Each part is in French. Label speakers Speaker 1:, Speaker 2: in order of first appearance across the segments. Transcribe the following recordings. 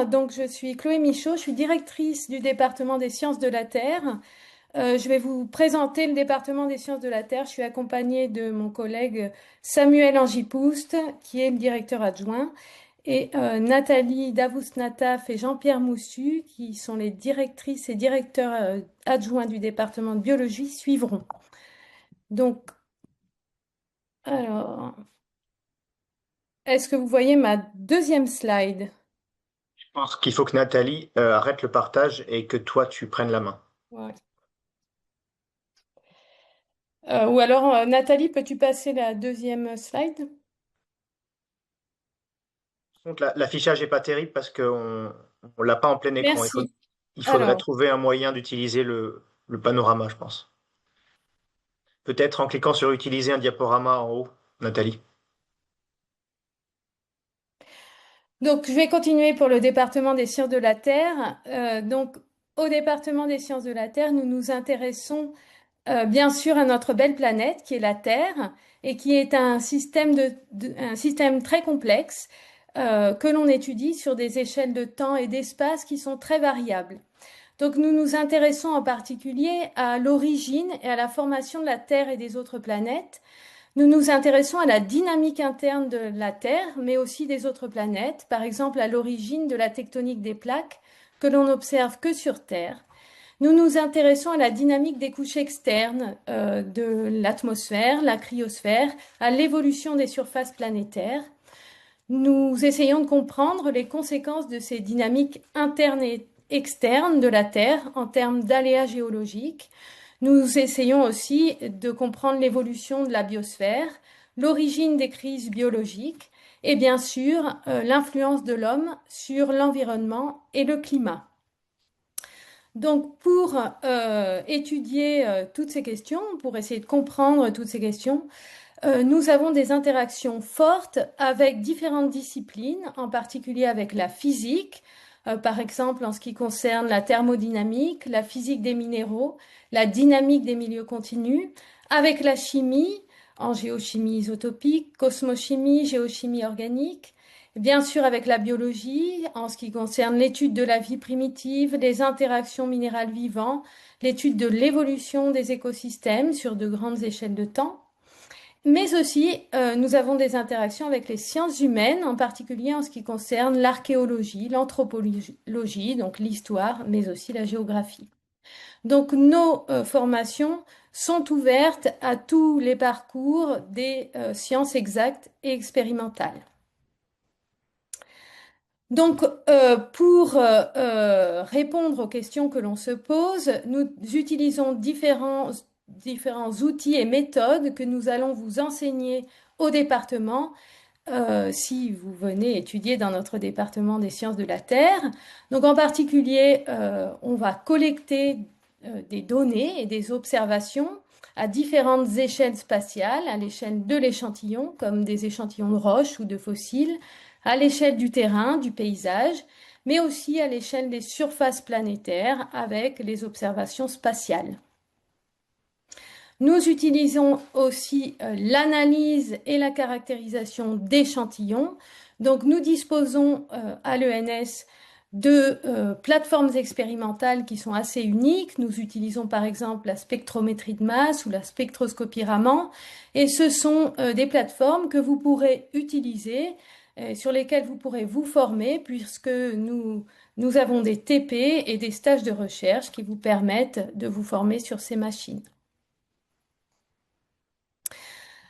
Speaker 1: Donc, je suis Chloé Michaud, je suis directrice du département des sciences de la Terre. Je vais vous présenter le département des sciences de la Terre. Je suis accompagnée de mon collègue Samuel Angipoust, qui est le directeur adjoint, et Nathalie Davous-Nataf et Jean-Pierre Moussu, qui sont les directrices et directeurs adjoints du département de biologie, suivront. Donc, alors, est-ce que vous voyez ma deuxième slide?
Speaker 2: Je pense qu'il faut que Nathalie arrête le partage et que toi, tu prennes la main.
Speaker 1: Ouais. Ou alors, Nathalie, peux-tu passer la deuxième slide?
Speaker 2: Donc, l'affichage n'est pas terrible parce qu'on ne l'a pas en plein écran.
Speaker 1: Merci.
Speaker 2: Il faudrait
Speaker 1: Alors,
Speaker 2: trouver un moyen d'utiliser le panorama, je pense. Peut-être en cliquant sur Utiliser un diaporama en haut, Nathalie.
Speaker 1: donc je vais continuer pour le département des sciences de la Terre. Au département des sciences de la Terre, nous nous intéressons bien sûr à notre belle planète qui est la Terre et qui est un système un système très complexe que l'on étudie sur des échelles de temps et d'espace qui sont très variables. Donc nous nous intéressons en particulier à l'origine et à la formation de la Terre et des autres planètes. Nous nous intéressons à la dynamique interne de la Terre, mais aussi des autres planètes, par exemple à l'origine de la tectonique des plaques que l'on n'observe que sur Terre. Nous nous intéressons à la dynamique des couches externes de l'atmosphère, la cryosphère, à l'évolution des surfaces planétaires. Nous essayons de comprendre les conséquences de ces dynamiques internes et externes de la Terre en termes d'aléas géologiques. Nous essayons aussi de comprendre l'évolution de la biosphère, l'origine des crises biologiques et bien sûr l'influence de l'homme sur l'environnement et le climat. Donc pour étudier toutes ces questions, pour essayer de comprendre toutes ces questions, nous avons des interactions fortes avec différentes disciplines, en particulier avec la physique, par exemple en ce qui concerne la thermodynamique, la physique des minéraux, la dynamique des milieux continus, avec la chimie, en géochimie isotopique, cosmochimie, géochimie organique, bien sûr avec la biologie, en ce qui concerne l'étude de la vie primitive, les interactions minérales vivantes, l'étude de l'évolution des écosystèmes sur de grandes échelles de temps. Mais aussi, nous avons des interactions avec les sciences humaines, en particulier en ce qui concerne l'archéologie, l'anthropologie, donc l'histoire, mais aussi la géographie. Donc nos formations sont ouvertes à tous les parcours des sciences exactes et expérimentales. Donc, pour répondre aux questions que l'on se pose, nous utilisons différents outils et méthodes que nous allons vous enseigner au département si vous venez étudier dans notre département des sciences de la Terre. Donc, en particulier, on va collecter des données et des observations à différentes échelles spatiales, à l'échelle de l'échantillon, comme des échantillons de roches ou de fossiles, à l'échelle du terrain, du paysage, mais aussi à l'échelle des surfaces planétaires avec les observations spatiales. Nous utilisons aussi l'analyse et la caractérisation d'échantillons. Donc nous disposons à l'ENS de plateformes expérimentales qui sont assez uniques. Nous utilisons par exemple la spectrométrie de masse ou la spectroscopie Raman. Et ce sont des plateformes que vous pourrez utiliser, sur lesquelles vous pourrez vous former, puisque nous avons des TP et des stages de recherche qui vous permettent de vous former sur ces machines.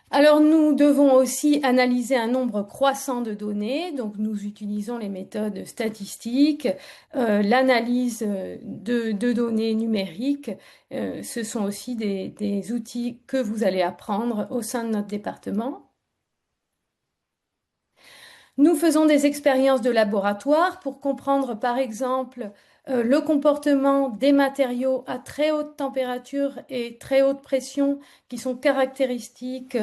Speaker 1: Alors, nous devons aussi analyser un nombre croissant de données. Donc, nous utilisons les méthodes statistiques, l'analyse de données numériques. Ce sont aussi des outils que vous allez apprendre au sein de notre département. Nous faisons des expériences de laboratoire pour comprendre, par exemple, le comportement des matériaux à très haute température et très haute pression qui sont caractéristiques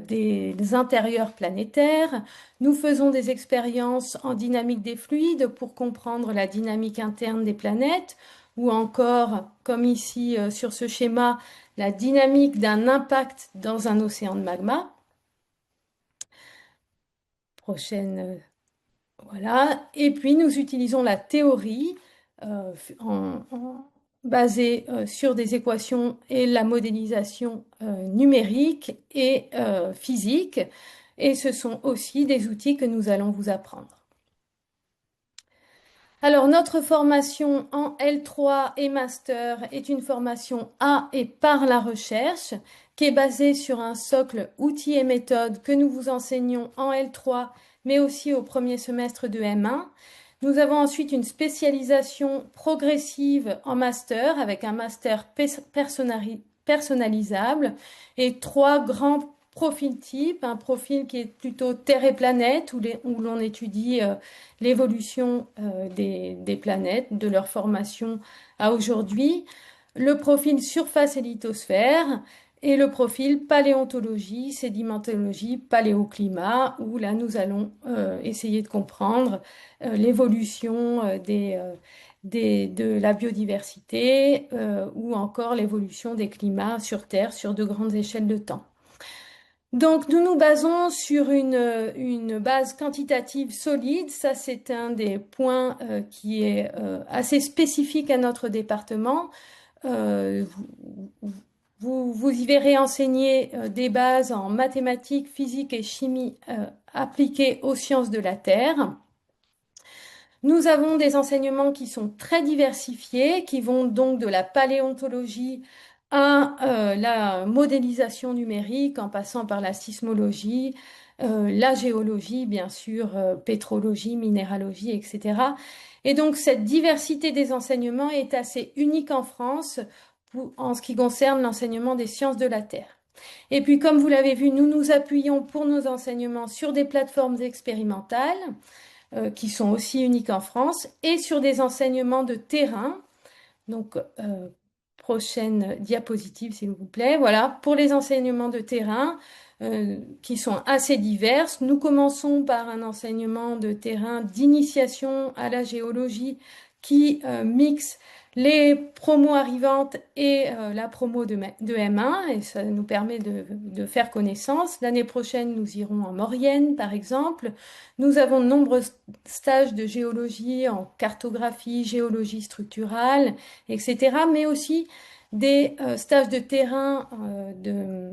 Speaker 1: des intérieurs planétaires. Nous faisons des expériences en dynamique des fluides pour comprendre la dynamique interne des planètes ou encore, comme ici sur ce schéma, la dynamique d'un impact dans un océan de magma. Prochaine Voilà. Et puis, nous utilisons la théorie basée sur des équations et la modélisation numérique et physique. Et ce sont aussi des outils que nous allons vous apprendre. Alors, notre formation en L3 et master est une formation à et par la recherche qui est basée sur un socle outils et méthodes que nous vous enseignons en L3, mais aussi au premier semestre de M1. Nous avons ensuite une spécialisation progressive en master avec un master personnalisable et trois grands profils types. Un profil qui est plutôt Terre et planète où l'on étudie l'évolution des planètes, de leur formation à aujourd'hui, le profil surface et lithosphère et le profil paléontologie, sédimentologie, paléoclimat, où là nous allons essayer de comprendre l'évolution de la biodiversité ou encore l'évolution des climats sur Terre sur de grandes échelles de temps. Donc, nous nous basons sur une base quantitative solide. Ça, c'est un des points qui est assez spécifique à notre département. Euh, vous y verrez enseigner des bases en mathématiques, physique et chimie appliquées aux sciences de la Terre. Nous avons des enseignements qui sont très diversifiés, qui vont donc de la paléontologie à la modélisation numérique, en passant par la sismologie, la géologie, bien sûr, pétrologie, minéralogie, etc. Et donc cette diversité des enseignements est assez unique en France en ce qui concerne l'enseignement des sciences de la Terre. Et puis, comme vous l'avez vu, nous nous appuyons pour nos enseignements sur des plateformes expérimentales qui sont aussi uniques en France, et sur des enseignements de terrain. Donc, prochaine diapositive, s'il vous plaît. Voilà, pour les enseignements de terrain qui sont assez diverses. Nous commençons par un enseignement de terrain d'initiation à la géologie qui mixe les promos arrivantes et la promo de M1, et ça nous permet de faire connaissance. L'année prochaine, nous irons en Maurienne, par exemple. Nous avons de nombreux stages de géologie en cartographie, géologie structurale, etc., mais aussi des stages de terrain de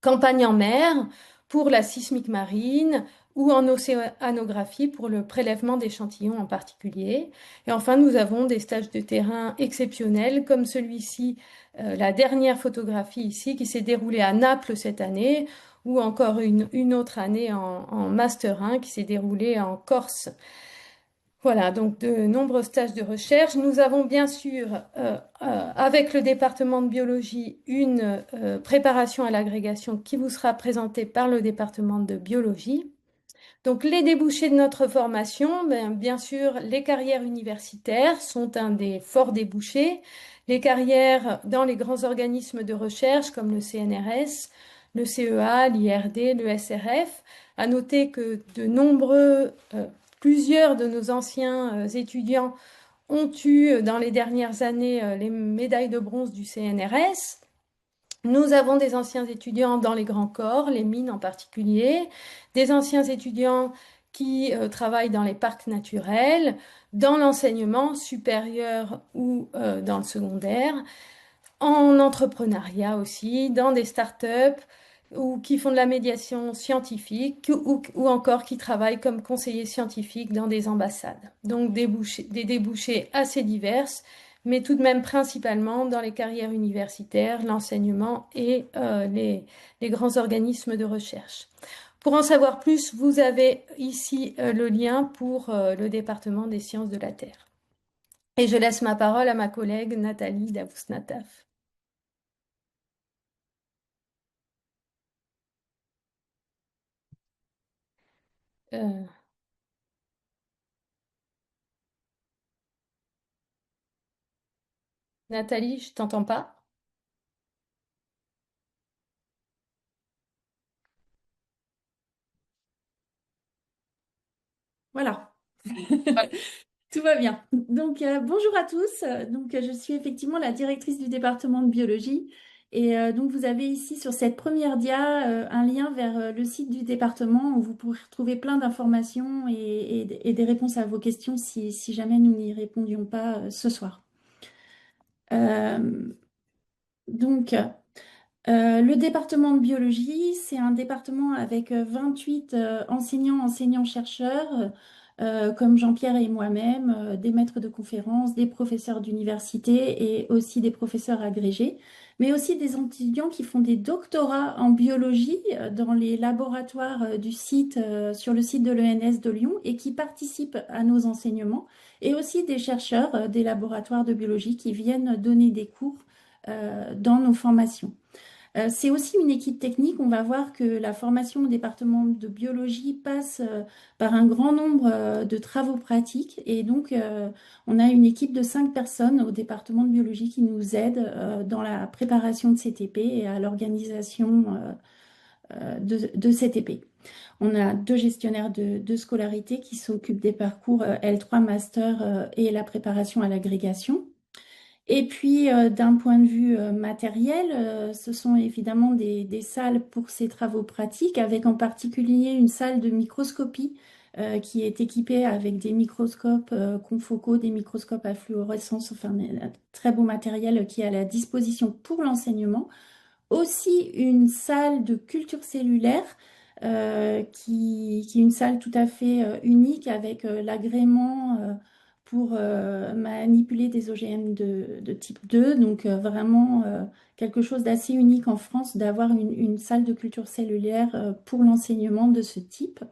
Speaker 1: campagne en mer pour la sismique marine ou en océanographie pour le prélèvement d'échantillons en particulier. Et enfin, nous avons des stages de terrain exceptionnels comme celui-ci, la dernière photographie ici qui s'est déroulée à Naples cette année, ou encore une autre année en Master 1 qui s'est déroulée en Corse. Voilà, donc de nombreux stages de recherche. Nous avons bien sûr, avec le département de biologie, une préparation à l'agrégation qui vous sera présentée par le département de biologie. Donc les débouchés de notre formation, bien sûr, les carrières universitaires sont un des forts débouchés. Les carrières dans les grands organismes de recherche comme le CNRS, le CEA, l'IRD, le SRF. À noter que plusieurs de nos anciens étudiants ont eu dans les dernières années les médailles de bronze du CNRS. Nous avons des anciens étudiants dans les grands corps, les mines en particulier, des anciens étudiants qui travaillent dans les parcs naturels, dans l'enseignement supérieur ou dans le secondaire, en entrepreneuriat aussi, dans des startups ou qui font de la médiation scientifique ou encore qui travaillent comme conseillers scientifiques dans des ambassades. Donc des débouchés assez divers, mais tout de même principalement dans les carrières universitaires, l'enseignement et les grands organismes de recherche. Pour en savoir plus, vous avez ici le lien pour le département des sciences de la Terre. Et je laisse ma parole à ma collègue Nathalie Davus-Nataf. Euh, Nathalie, je t'entends pas.
Speaker 3: Voilà, tout va bien. Donc, bonjour à tous. Je suis effectivement la directrice du département de biologie Et donc, vous avez ici sur cette première dia un lien vers le site du département où vous pourrez retrouver plein d'informations et des réponses à vos questions si jamais nous n'y répondions pas ce soir. Euh, donc, le département de biologie, c'est un département avec 28 enseignants-chercheurs, comme Jean-Pierre et moi-même, des maîtres de conférences, des professeurs d'université et aussi des professeurs agrégés, mais aussi des étudiants qui font des doctorats en biologie dans les laboratoires du site, sur le site de l'ENS de Lyon et qui participent à nos enseignements, et aussi des chercheurs des laboratoires de biologie qui viennent donner des cours dans nos formations. C'est aussi une équipe technique. On va voir que la formation au département de biologie passe par un grand nombre de travaux pratiques. Et donc, on a une équipe de 5 personnes au département de biologie qui nous aident dans la préparation de CTP et à l'organisation de CTP. On a 2 gestionnaires de scolarité qui s'occupent des parcours L3 master et la préparation à l'agrégation. Et puis, d'un point de vue matériel, ce sont évidemment des salles pour ces travaux pratiques, avec en particulier une salle de microscopie qui est équipée avec des microscopes confocaux, des microscopes à fluorescence, enfin, un très beau matériel qui est à la disposition pour l'enseignement. Aussi une salle de culture cellulaire qui est une salle tout à fait unique avec l'agrément pour manipuler des OGM de type 2. Donc vraiment quelque chose d'assez unique en France d'avoir une salle de culture cellulaire pour l'enseignement de ce type.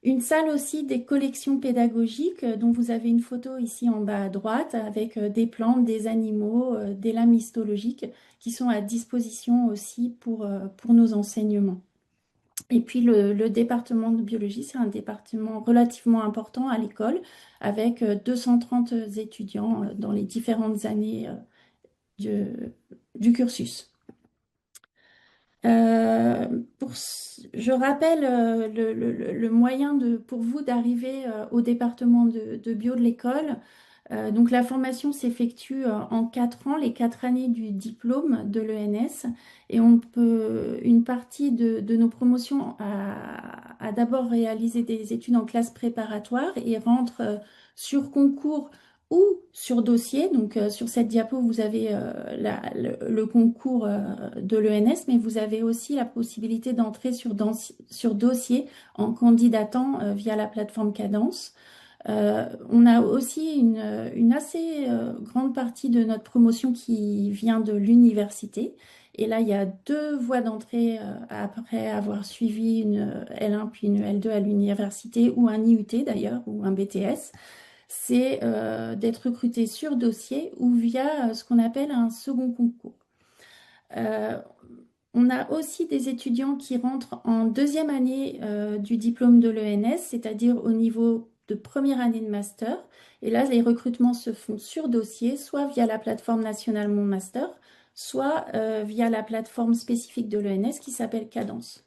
Speaker 3: Une salle aussi des collections pédagogiques dont vous avez une photo ici en bas à droite avec des plantes, des animaux, des lames histologiques qui sont à disposition aussi pour nos enseignements. Et puis le département de biologie, c'est un département relativement important à l'école avec 230 étudiants dans les différentes années du cursus. Euh, je rappelle le moyen pour vous d'arriver au département de bio de l'école. Donc la formation s'effectue en 4 ans, les 4 années du diplôme de l'ENS. Et une partie de nos promotions a d'abord réalisé des études en classe préparatoire et rentre sur concours ou sur dossier. Donc sur cette diapo, vous avez le concours de l'ENS, mais vous avez aussi la possibilité d'entrer sur dossier en candidatant via la plateforme Cadence. On a aussi une assez grande partie de notre promotion qui vient de l'université. Et là, il y a 2 voies d'entrée après avoir suivi une L1 puis une L2 à l'université ou un IUT d'ailleurs ou un BTS. C'est d'être recruté sur dossier ou via ce qu'on appelle un second concours. Euh, on a aussi des étudiants qui rentrent en 2e année du diplôme de l'ENS, c'est-à-dire au niveau de première année de master. Et là, les recrutements se font sur dossier, soit via la plateforme nationale Mon Master, soit via la plateforme spécifique de l'ENS qui s'appelle Cadence.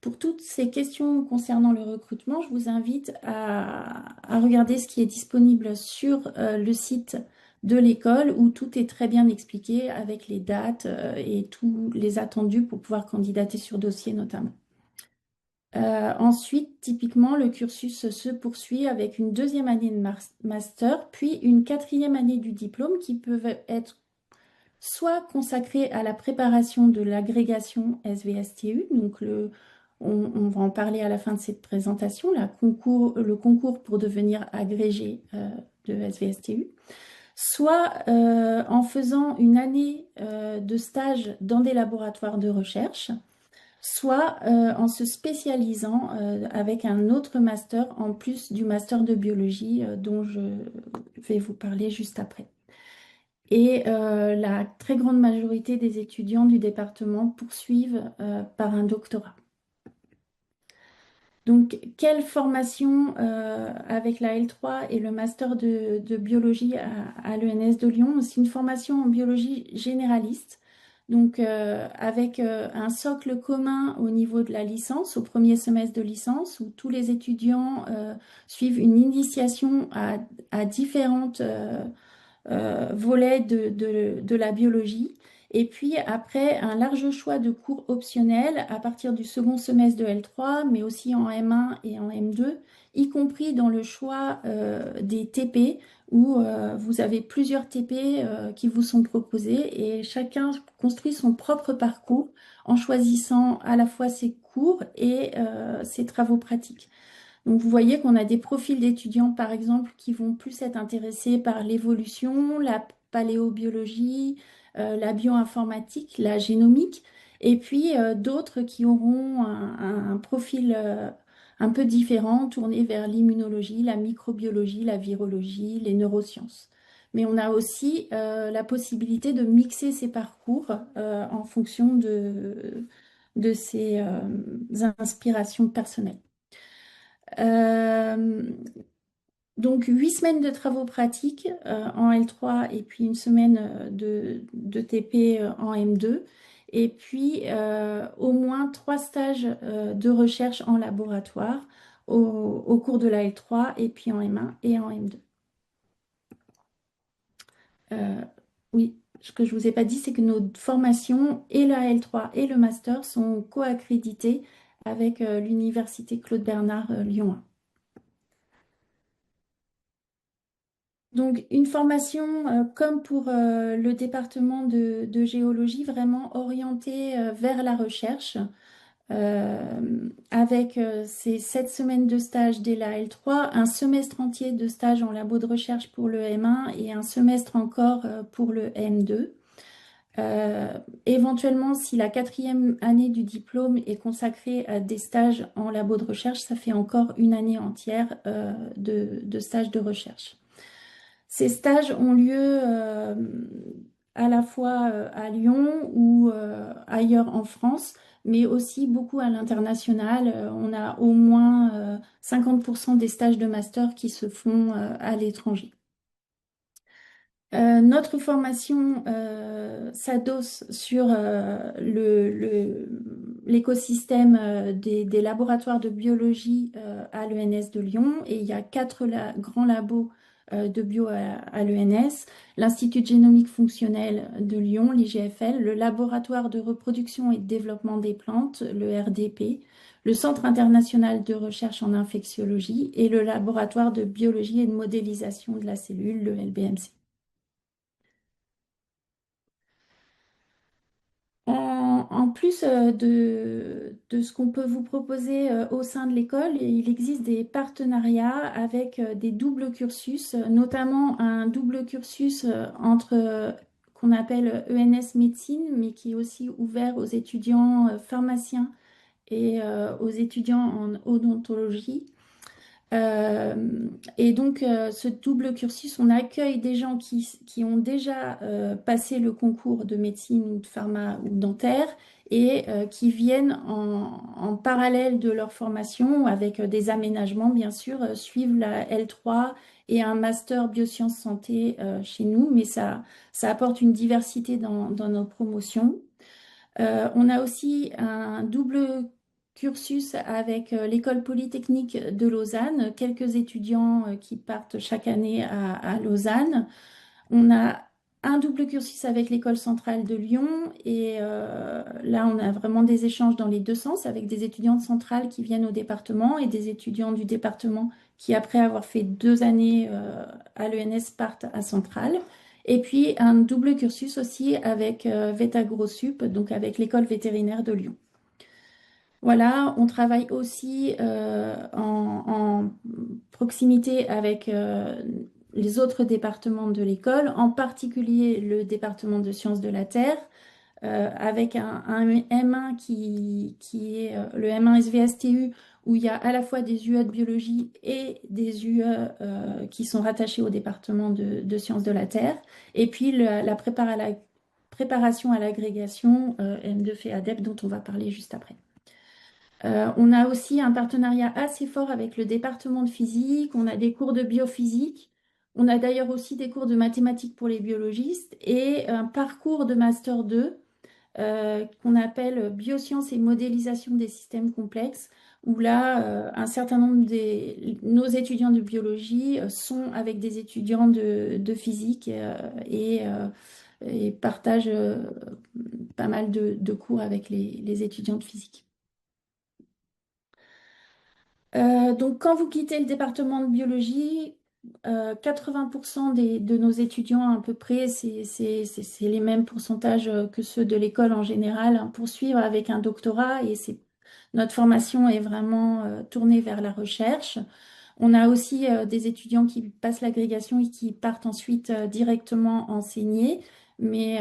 Speaker 3: Pour toutes ces questions concernant le recrutement, je vous invite à regarder ce qui est disponible sur le site de l'école où tout est très bien expliqué avec les dates et tous les attendus pour pouvoir candidater sur dossier notamment. Ensuite, typiquement, le cursus se poursuit avec une 2e année de master, puis une 4e année du diplôme qui peuvent être soit consacrée à la préparation de l'agrégation SVSTU, donc on va en parler à la fin de cette présentation, le concours pour devenir agrégé de SVSTU, soit en faisant une année de stage dans des laboratoires de recherche, soit en se spécialisant avec un autre master en plus du master de biologie dont je vais vous parler juste après. Et la très grande majorité des étudiants du département poursuivent par un doctorat. Donc, quelle formation avec la L3 et le master de biologie à l'ENS de Lyon? C'est une formation en biologie généraliste, donc avec un socle commun au niveau de la licence, au premier semestre de licence, où tous les étudiants suivent une initiation à différentes volets de la biologie. Et puis après, un large choix de cours optionnels à partir du second semestre de L3, mais aussi en M1 et en M2, y compris dans le choix des TP, où vous avez plusieurs TP qui vous sont proposés et chacun construit son propre parcours en choisissant à la fois ses cours et ses travaux pratiques. Donc vous voyez qu'on a des profils d'étudiants, par exemple, qui vont plus être intéressés par l'évolution, la paléobiologie, la bioinformatique, la génomique, et puis d'autres qui auront un profil un peu différent, tourné vers l'immunologie, la microbiologie, la virologie, les neurosciences. Mais on a aussi la possibilité de mixer ces parcours en fonction de ces inspirations personnelles. Euh, donc 8 semaines de travaux pratiques en L3 et puis une semaine de TP en M2. Et puis au moins 3 stages de recherche en laboratoire au cours de la L3 et puis en M1 et en M2. Euh, oui, ce que je ne vous ai pas dit, c'est que nos formations et la L3 et le master sont co-accréditées avec l'Université Claude Bernard Lyon 1. Donc, une formation comme pour le département de géologie, vraiment orientée vers la recherche, avec ces 7 semaines de stage dès la L3, un semestre entier de stage en labo de recherche pour le M1 et un semestre encore pour le M2. Euh, Éventuellement, si la 4e année du diplôme est consacrée à des stages en labo de recherche, ça fait encore une année entière de stage de recherche. Ces stages ont lieu à la fois à Lyon ou ailleurs en France, mais aussi beaucoup à l'international. On a au moins 50% des stages de master qui se font à l'étranger. Notre formation s'adosse sur l'écosystème des laboratoires de biologie à l'ENS de Lyon et il y a 4 grands labos de bio à l'ENS, l'Institut de génomique fonctionnelle de Lyon, l'IGFL, le laboratoire de reproduction et de développement des plantes, le RDP, le Centre international de recherche en infectiologie et le laboratoire de biologie et de modélisation de la cellule, le LBMC. En plus de ce qu'on peut vous proposer au sein de l'école, il existe des partenariats avec des doubles cursus, notamment un double cursus entre qu'on appelle ENS médecine, mais qui est aussi ouvert aux étudiants pharmaciens et aux étudiants en odontologie. Et donc, ce double cursus, on accueille des gens qui ont déjà passé le concours de médecine ou de pharma ou dentaire et qui viennent en parallèle de leur formation avec des aménagements, bien sûr, suivent la L3 et un master biosciences santé chez nous, mais ça apporte une diversité dans nos promotions. On a aussi un double cursus avec l'École polytechnique de Lausanne, quelques étudiants qui partent chaque année à Lausanne. On a un double cursus avec l'École centrale de Lyon et là on a vraiment des échanges dans les deux sens avec des étudiants de centrale qui viennent au département et des étudiants du département qui après avoir fait 2 années à l'ENS partent à centrale. Et puis un double cursus aussi avec VetaGroSup, donc avec l'école vétérinaire de Lyon. Voilà, on travaille aussi en proximité avec les autres départements de l'école, en particulier le département de sciences de la Terre, avec un M1 qui est le M1 SVSTU, où il y a à la fois des UE de biologie et des UE qui sont rattachés au département de sciences de la Terre, et puis la préparation à l'agrégation M2 et ADEP dont on va parler juste après. On a aussi un partenariat assez fort avec le département de physique, on a des cours de biophysique, on a d'ailleurs aussi des cours de mathématiques pour les biologistes et un parcours de Master 2 qu'on appelle biosciences et modélisation des systèmes complexes, où là, un certain nombre de nos étudiants de biologie sont avec des étudiants de physique et et partage pas mal de cours avec les étudiants de physique. Donc, quand vous quittez le département de biologie, 80% de nos étudiants à peu près, c'est les mêmes pourcentages que ceux de l'école en général, hein, poursuivre avec un doctorat et notre formation est vraiment tournée vers la recherche. On a aussi des étudiants qui passent l'agrégation et qui partent ensuite directement enseigner, mais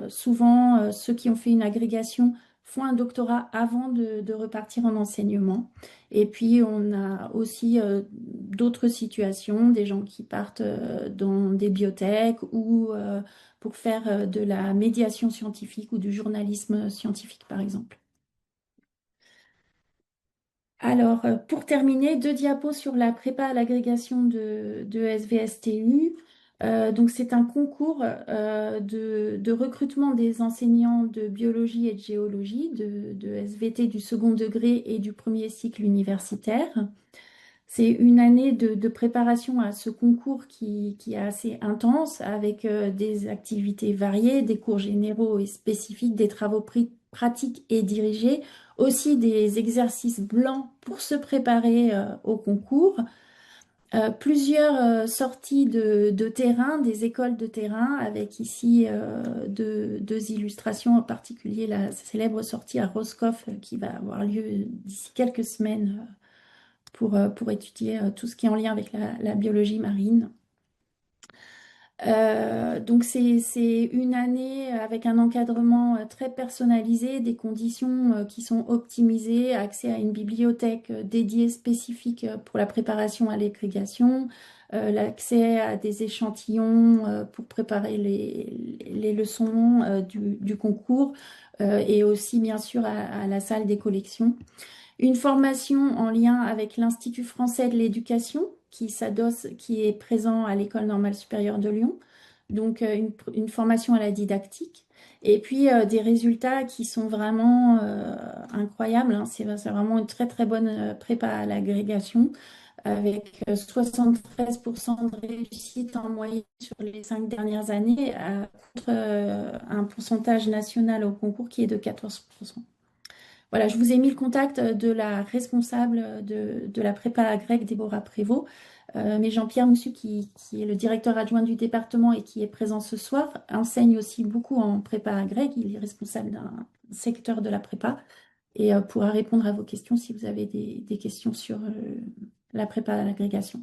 Speaker 3: souvent ceux qui ont fait une agrégation font un doctorat avant de repartir en enseignement. Et puis on a aussi d'autres situations, des gens qui partent dans des biotech ou pour faire de la médiation scientifique ou du journalisme scientifique par exemple. Alors, pour terminer, deux diapos sur la prépa à l'agrégation de SVSTU. Donc, c'est un concours de recrutement des enseignants de biologie et de géologie, de SVT du second degré et du premier cycle universitaire. C'est une année de préparation à ce concours qui est assez intense, avec des activités variées, des cours généraux et spécifiques, des travaux pratiques et dirigés, aussi des exercices blancs pour se préparer au concours. Plusieurs sorties de terrain, des écoles de terrain, avec ici deux illustrations, en particulier la célèbre sortie à Roscoff qui va avoir lieu d'ici quelques semaines pour étudier tout ce qui est en lien avec la biologie marine. Donc c'est une année avec un encadrement très personnalisé, des conditions qui sont optimisées, accès à une bibliothèque dédiée spécifique pour la préparation à l'agrégation, l'accès à des échantillons pour préparer les leçons du concours et aussi bien sûr à la salle des collections. Une formation en lien avec l'Institut français de l'éducation qui s'adosse, qui est présent à l'École normale supérieure de Lyon. Donc une formation à la didactique. Et puis des résultats qui sont vraiment incroyables, hein. C'est vraiment une très très bonne prépa à l'agrégation avec 73% de réussite en moyenne sur les 5 dernières années contre un pourcentage national au concours qui est de 14%. Voilà, je vous ai mis le contact de la responsable de la prépa agrègue, Déborah Prévost. Mais Jean-Pierre Moussu, qui est le directeur adjoint du département et qui est présent ce soir, enseigne aussi beaucoup en prépa agrègue. Il est responsable d'un secteur de la prépa et pourra répondre à vos questions si vous avez des questions sur la prépa à l'agrégation.